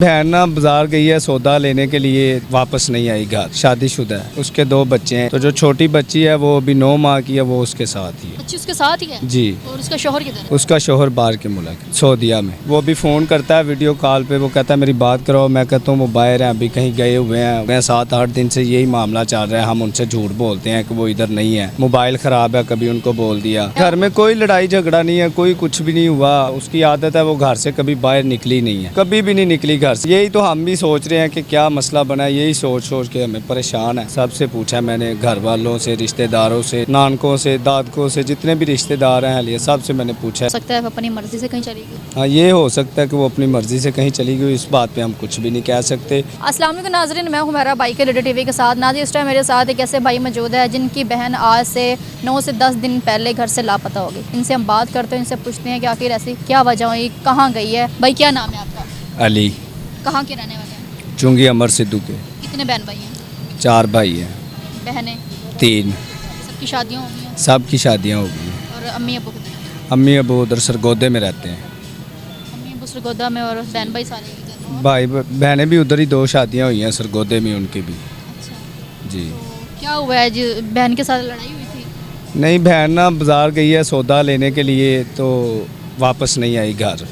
बहन ना बाजार गई है सौदा लेने के लिए, वापस नहीं आई घर। शादीशुदा है, उसके 2 बच्चे हैं। तो जो छोटी बच्ची है वो अभी 9 माह की है, वो उसके साथ ही है। बच्ची उसके साथ ही है? जी। और उसका शौहर किधर है? उसका शोहर बाहर के मुल्क सऊदीया में। वो अभी फ़ोन करता है वीडियो कॉल पे, वो कहता है मेरी बात करो। मैं कहता हूँ वो बाहर हैं, अभी कहीं गए हुए हैं। मैं 7-8 दिन से यही मामला चल रहा है। हम उनसे झूठ बोलते हैं कि वो इधर नहीं है, मोबाइल ख़राब है, कभी उनको बोल दिया। घर में कोई लड़ाई झगड़ा नहीं है, कोई कुछ भी नहीं हुआ। उसकी आदत है, वो घर से कभी बाहर निकली नहीं है, कभी भी नहीं निकली घर से। यही तो हम भी सोच रहे हैं कि क्या मसला बना है। यही सोच सोच के हमें परेशान है। सबसे पूछा मैंने, घर वालों से, रिश्तेदारों से, नानकों से, दादकों से, जितने भी रिश्तेदार हैं लिए सबसे मैंने पूछा है। सकता है वो अपनी मर्जी से कहीं चली गई। हाँ, ये हो सकता है कि वो अपनी मर्जी से कहीं चली गई। इस बात पे हम कुछ भी नहीं कह सकते। अस्सलाम वालेकुम नाज़रीन, मैं हुमैरा भाई के लिडर टीवी के साथ। नाज़रीन, इस टाइम मेरे साथ एक ऐसे भाई मौजूद है जिनकी बहन आज से 9 से 10 दिन पहले घर से लापता हो गई। इनसे हम बात करते हैं, इनसे पूछते हैं कि आखिर ऐसी क्या वजह हुई, कहाँ गई है। भाई क्या नाम है आपका? अली। कहाँ के रहने वाले हैं? चुंगी अमर सिद्धू के। कितने बहन भाई हैं? 4 भाई हैं। बहनें? 3। सबकी शादियाँ हो गई हैं? सबकी शादियाँ हो गई हैं। और अम्मी अबू कितने हैं? अम्मी अबू उधर सरगोदे में रहते हैं। अम्मी अबू सरगोदा में, और बहन भाई सारे इधर हैं। भाई बहनें भी उधर ही 2 शादियाँ हुई हैं सरगोदे में उनकी भी। अच्छा, जी। तो क्या हुआ है जो बहन के साथ लड़ाई हुई थी? नहीं, बहन ना बाजार गई है सौदा लेने के लिए, तो वापस नहीं आई घर।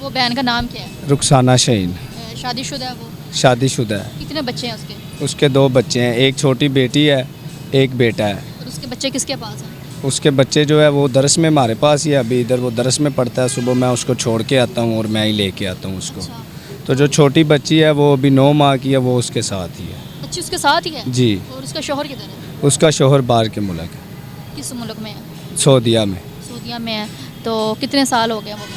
वो बहन का नाम क्या है? रुखसाना शहीन। शादीशुदा है वो? शादीशुदा है। कितने बच्चे हैं उसके? उसके 2 बच्चे हैं, एक छोटी बेटी है, एक बेटा है। और उसके बच्चे किसके पास हैं? उसके बच्चे जो है वो दरस में हमारे पास ही है। अभी इधर वो दरस में पढ़ता है। सुबह मैं उसको छोड़ के आता हूँ और मैं ही लेके आता हूँ उसको। अच्छा। तो जो छोटी बच्ची है वो अभी 9 माह की है, वो उसके साथ ही है। बच्ची उसके साथ ही है? जी। और उसका शौहर किधर है? उसका शोहर बाहर के मुल्क है, किस मुल्क में है? सऊदीया में। सऊदीया में है। तो कितने साल हो गए वो?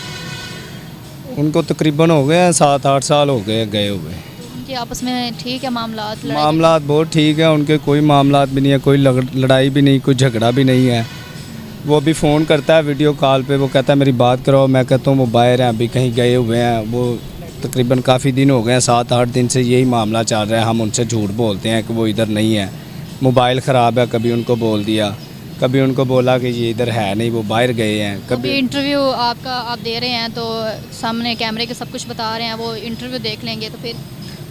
उनको तकरीबन हो गए हैं 7-8 साल हो गए गए हुए। तो उनके आपस में ठीक है मामलात? लड़ाई मामलात बहुत ठीक है उनके, कोई मामलात भी नहीं है, कोई लड़ाई भी नहीं, कोई झगड़ा भी नहीं है। वो अभी फ़ोन करता है वीडियो कॉल पे, वो कहता है मेरी बात करो। मैं कहता हूँ वो बाहर हैं, अभी कहीं गए हुए हैं। वो तकरीबन काफ़ी दिन हो गए हैं, 7-8 दिन से यही मामला चल रहा है। हम उनसे झूठ बोलते हैं कि वो इधर नहीं है, मोबाइल ख़राब है, कभी उनको बोल दिया, कभी उनको बोला कि ये इधर है नहीं, वो बाहर गए हैं। अभी कभी इंटरव्यू आपका आप दे रहे हैं तो सामने कैमरे के सब कुछ बता रहे हैं, वो इंटरव्यू देख लेंगे तो फिर?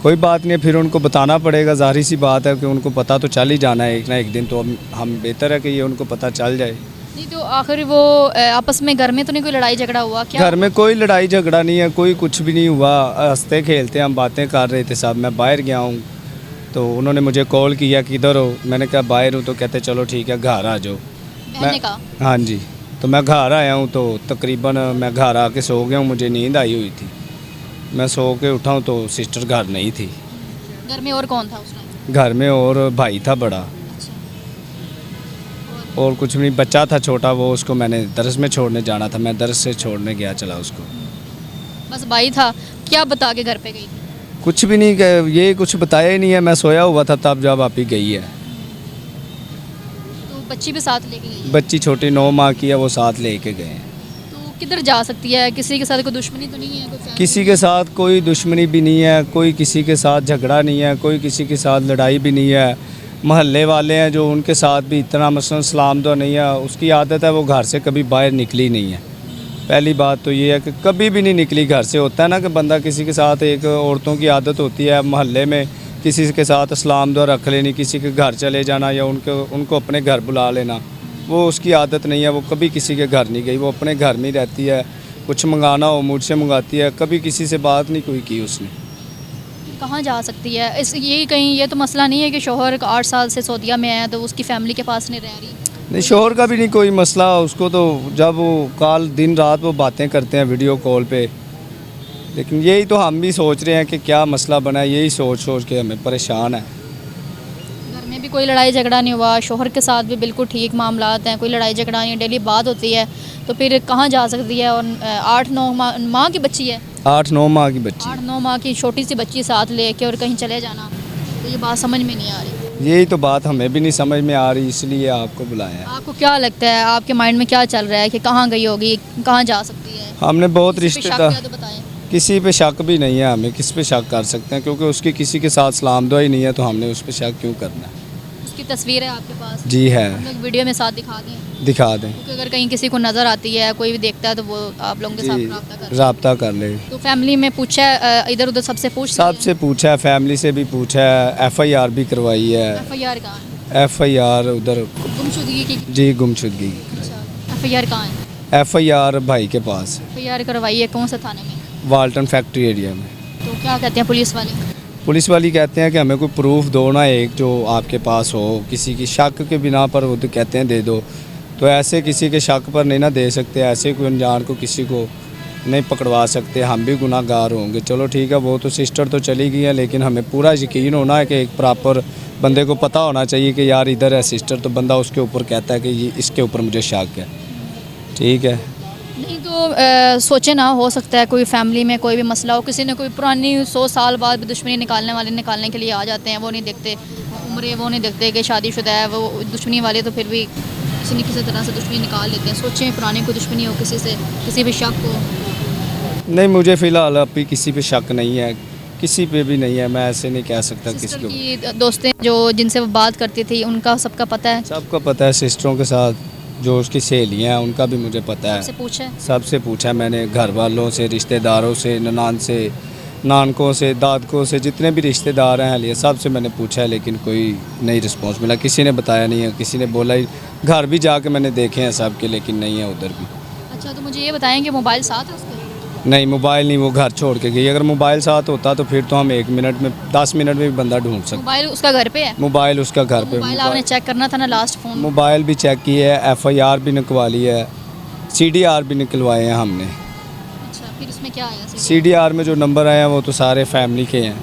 कोई बात नहीं है, फिर उनको बताना पड़ेगा। ज़ाहिर सी बात है कि उनको पता तो चल ही जाना है एक ना एक दिन। तो हम बेहतर है कि ये उनको पता चल जाए। नहीं तो आखिर वो आपस में घर में तो नहीं कोई लड़ाई झगड़ा हुआ क्या? घर में कोई लड़ाई झगड़ा नहीं है, कोई कुछ भी नहीं हुआ। हंसते खेलते हम बातें कर रहे थे सब। मैं बाहर गया हूँ तो उन्होंने मुझे कॉल किया कि इधर हो। मैंने कहा बाहर हूँ, तो कहते चलो ठीक है घर आ जाओ। बहन ने कहा? हाँ जी। तो मैं घर आया हूँ, तो तकरीबन मैं घर आके सो गया हूँ। मुझे नींद आई हुई थी, मैं सो के उठा हूँ तो सिस्टर घर नहीं थी। घर में और कौन था उस टाइम? घर में और भाई था बड़ा, अच्छा। और कुछ नहीं। बच्चा था छोटा, वो उसको मैंने दरस में छोड़ने जाना था। मैं दरस से छोड़ने गया चला उसको। बस भाई था? क्या बता के घर पे गई? कुछ भी नहीं, ये कुछ बताया ही नहीं है। मैं सोया हुआ था तब जब आप ही गई है। तो बच्ची भी साथ लेके गई? बच्ची छोटी 9 माह की है, वो साथ लेके गए हैं। तो किधर जा सकती है? किसी के साथ कोई दुश्मनी तो नहीं है? कोई family? किसी के साथ कोई दुश्मनी भी नहीं है, कोई किसी के साथ झगड़ा नहीं है, कोई किसी के साथ लड़ाई भी नहीं है। महल्ले वाले हैं जो, उनके साथ भी इतना मसलन सलाम तो नहीं है। उसकी आदत है, वो घर से कभी बाहर निकली नहीं है। पहली बात तो ये है कि कभी भी नहीं निकली घर से। होता है ना कि बंदा किसी के साथ, एक औरतों की आदत होती है महल्ले में किसी के साथ सलाम दुआ रख लेनी, किसी के घर चले जाना या उनको अपने घर बुला लेना। वो उसकी आदत नहीं है, वो कभी किसी के घर नहीं गई। वो अपने घर में ही रहती है। कुछ मंगाना हो मुझसे मंगाती है, कभी किसी से बात नहीं कोई की उसने। कहाँ जा सकती है? इस ये कहीं ये तो मसला नहीं है कि शौहर 8 साल से सऊदीया में है तो उसकी फैमिली के पास नहीं रह रही? नहीं, शोहर का भी नहीं कोई मसला। उसको तो जब वो कॉल दिन रात वो बातें करते हैं वीडियो कॉल पे। लेकिन यही तो हम भी सोच रहे हैं कि क्या मसला बना है। यही सोच सोच के हमें परेशान है। घर में भी कोई लड़ाई झगड़ा नहीं हुआ, शौहर के साथ भी बिल्कुल ठीक मामलात हैं, कोई लड़ाई झगड़ा नहीं, डेली बात होती है, तो फिर कहाँ जा सकती है? और 8-9 माह की बच्ची है? 8-9 माह की बच्ची। 8-9 माह की छोटी सी बच्ची साथ लेके और कहीं चले जाना, तो ये बात समझ में नहीं आ रही। यही तो बात हमें भी नहीं समझ में आ रही, इसलिए आपको बुलाया है। आपको क्या लगता है, आपके माइंड में क्या चल रहा है कि कहाँ गई होगी, कहाँ जा सकती है? हमने बहुत किसी पे शक रिश्तेदार, किया तो बताएं। किसी पे शक भी नहीं है। हमें किस पे शक कर सकते हैं, क्योंकि उसकी किसी के साथ सलाम दुआ ही नहीं है, तो हमने उस पर शक क्यों करना है। उसकी तस्वीर है आपके पास? जी है, हम लोग वीडियो में साथ दिखा दें, दिखा दें। क्योंकि अगर कहीं किसी को नज़र आती है, कोई भी देखता है तो वो आप लोगों के साथ जी, रब्ता कर। रब्ता कर ले। तो फैमिली में पूछा है, इधर उधर सबसे पूछ सबसे पूछा है, फैमिली से भी पूछा है, FIR भी करवाई है। FIR कहाँ है? FIR उधर गुमशुदगी की? जी, गुमशुदगी। अच्छा, FIR कहाँ है? FIR भाई के पास है, FIR करवाई है कौन सा थाने में? वाल्टन फैक्ट्री एरिया में। तो क्या कहते हैं पुलिस वाले? पुलिस वाली कहते हैं कि हमें कोई प्रूफ दो ना, एक जो आपके पास हो, किसी की शक के बिना पर वो तो कहते हैं दे दो। तो ऐसे किसी के शक पर नहीं ना दे सकते, ऐसे कोई अनजान को किसी को नहीं पकड़वा सकते, हम भी गुनाहगार होंगे। चलो ठीक है, वो तो सिस्टर तो चली गई है, लेकिन हमें पूरा यकीन होना है कि एक प्रॉपर बंदे को पता होना चाहिए कि यार इधर है सिस्टर, तो बंदा उसके ऊपर कहता है कि ये इसके ऊपर मुझे शक है। ठीक है, नहीं तो सोचे ना, हो सकता है कोई फैमिली में कोई भी मसला हो, किसी ने कोई पुरानी 100 साल बाद भी दुश्मनी निकालने वाले निकालने के लिए आ जाते हैं। वो नहीं देखते उम्र, वो नहीं देखते कि शादीशुदा है, वो दुश्मनी वाले तो फिर भी किसी न किसी तरह से दुश्मनी निकाल लेते हैं। सोचें पुरानी कोई दुश्मनी हो किसी से, किसी भी शक हो। नहीं मुझे फ़िलहाल अभी किसी पे शक नहीं है, किसी पे भी नहीं है, मैं ऐसे नहीं कह सकता किसी सिस्टर को। की दोस्तें जो जिनसे वो बात करती थी, उनका सबका पता है? सबको पता है, सिस्टरों के साथ जो उसकी सहेलियाँ हैं उनका भी मुझे पता है। सबसे पूछा है? सबसे पूछा मैंने, घर वालों से, रिश्तेदारों से, ननान से, नानकों से, दादकों से, जितने भी रिश्तेदार हैं लिए सबसे मैंने पूछा है, लेकिन कोई नहीं रिस्पॉन्स मिला। किसी ने बताया नहीं है, किसी ने बोला ही, घर भी जाके मैंने देखे हैं सबके, लेकिन नहीं है उधर भी। अच्छा, तो मुझे ये बताएं कि मोबाइल साथ है उसके? नहीं मोबाइल नहीं, वो घर छोड़ के गई। अगर मोबाइल साथ होता तो फिर तो हम 1 मिनट में, 10 मिनट में भी बंदा ढूंढ सकते। मोबाइल उसका घर पे है? मोबाइल उसका घर पे। मोबाइल आपने चेक करना था ना लास्ट फ़ोन? मोबाइल भी चेक की है, FIR भी निकलवा ली है, CDR भी निकलवाए हैं हमने। अच्छा, फिर उसमें क्या आया? CDR में जो नंबर आए हैं वो तो सारे फैमिली के हैं,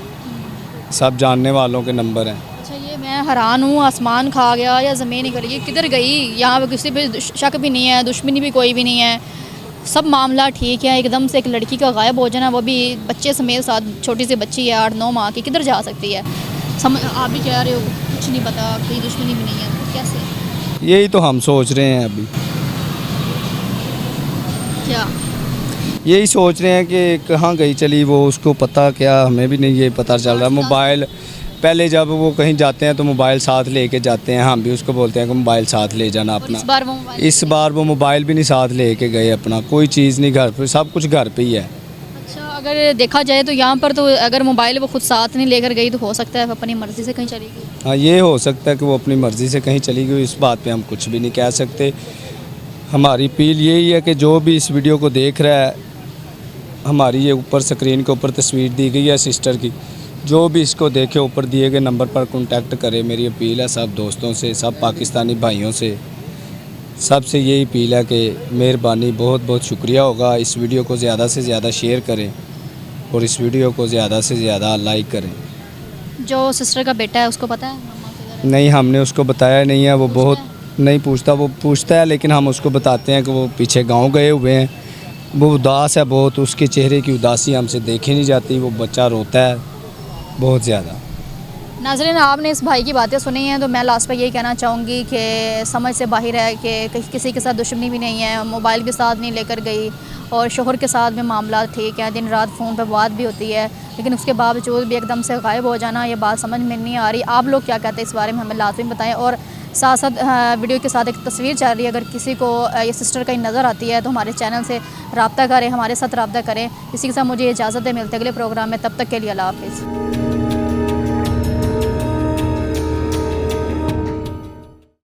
सब जानने वालों के नंबर हैं। अच्छा, ये मैं हैरान हूँ, आसमान खा गया या ज़मीन निकल गई, किधर गई? यहाँ पे किसी पे शक भी नहीं है, दुश्मनी भी कोई भी नहीं है, सब मामला ठीक है। एकदम से एक लड़की का गायब हो जाना, वो भी बच्चे समेत, साथ छोटी सी बच्ची है 8-9 माह की, किधर जा सकती है? आप भी कह रहे हो कुछ नहीं पता, कोई दुश्मनी भी नहीं है, तो कैसे? यही तो हम सोच रहे हैं अभी, क्या यही सोच रहे हैं कि कहाँ गई चली वो, उसको पता क्या, हमें भी नहीं ये पता चल रहा। मोबाइल पहले जब वो कहीं जाते हैं तो मोबाइल साथ लेके जाते हैं, हम भी उसको बोलते हैं कि मोबाइल साथ ले जाना और अपना। इस बार वो मोबाइल भी नहीं साथ लेके गए अपना, कोई चीज़ नहीं घर पे, सब कुछ घर पे ही है। अच्छा, अगर देखा जाए तो यहाँ पर तो अगर मोबाइल वो खुद साथ नहीं लेकर गई तो हो सकता है अपनी मर्ज़ी से कहीं चली गई। हाँ ये हो सकता है कि वो अपनी मर्ज़ी से कहीं चली गई, इस बात पे हम कुछ भी नहीं कह सकते। हमारी अपील यही है कि जो भी इस वीडियो को देख रहा है, हमारी ये ऊपर स्क्रीन के ऊपर तस्वीर दी गई है सिस्टर की, जो भी इसको देखे ऊपर दिए गए नंबर पर कांटेक्ट करे। मेरी अपील है सब दोस्तों से, सब पाकिस्तानी भाइयों से, सबसे यही अपील है कि मेहरबानी, बहुत बहुत शुक्रिया होगा, इस वीडियो को ज़्यादा से ज़्यादा शेयर करें और इस वीडियो को ज़्यादा से ज़्यादा लाइक करें। जो सिस्टर का बेटा है उसको पता है मम्मा के घर? नहीं हमने उसको बताया नहीं है, वो बहुत नहीं पूछता, वो पूछता है लेकिन हम उसको बताते हैं कि वो पीछे गाँव गए हुए हैं, वो उदास है बहुत, उसके चेहरे की उदासी हमसे देखी नहीं जाती, वो बच्चा रोता है बहुत ज़्यादा। नाज़रीन, आपने इस भाई की बातें सुनी हैं, तो मैं लास्ट पर यही कहना चाहूँगी कि समझ से बाहर है कि किसी के साथ दुश्मनी भी नहीं है, मोबाइल भी साथ नहीं लेकर गई और शोहर के साथ भी मामला ठीक है, दिन रात फ़ोन पर बात भी होती है, लेकिन उसके बावजूद भी एकदम से गायब हो जाना, ये बात समझ में नहीं आ रही। आप लोग क्या कहते हैं इस बारे में, हमें लाजमी बताएं। और साथ साथ वीडियो के साथ एक तस्वीर चल रही है, अगर किसी को ये सिस्टर कहीं नज़र आती है तो हमारे चैनल से रब्ता करें, हमारे साथ रब्ता करें। इसी के साथ मुझे इजाज़त है, मिलते अगले प्रोग्राम में, तब तक के लिए अल्लाह हाफ़िज़।